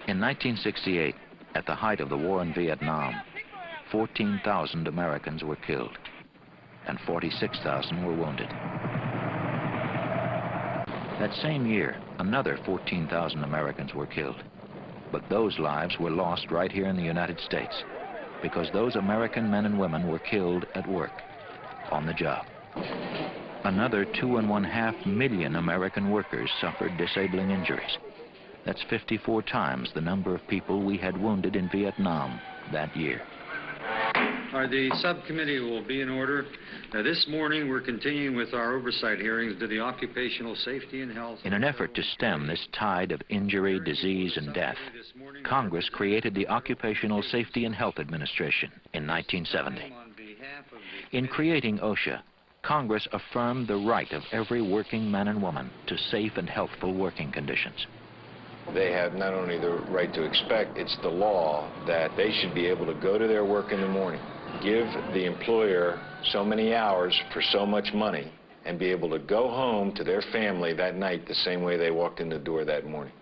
In 1968, at the height of the war in Vietnam, 14,000 Americans were killed and 46,000 were wounded. That same year, another 14,000 Americans were killed. But those lives were lost right here in the United States because those American men and women were killed at work, on the job. Another 2.5 million American workers suffered disabling injuries. That's 54 times the number of people we had wounded in Vietnam that year. The subcommittee will be in order. This morning we're continuing with our oversight hearings to the Occupational Safety and Health. In an effort to stem this tide of injury, disease, and death, Congress created the Occupational Safety and Health Administration in 1970. In creating OSHA, Congress affirmed the right of every working man and woman to safe and healthful working conditions. They have not only the right to expect, it's the law that they should be able to go to their work in the morning, give the employer so many hours for so much money, and be able to go home to their family that night the same way they walked in the door that morning.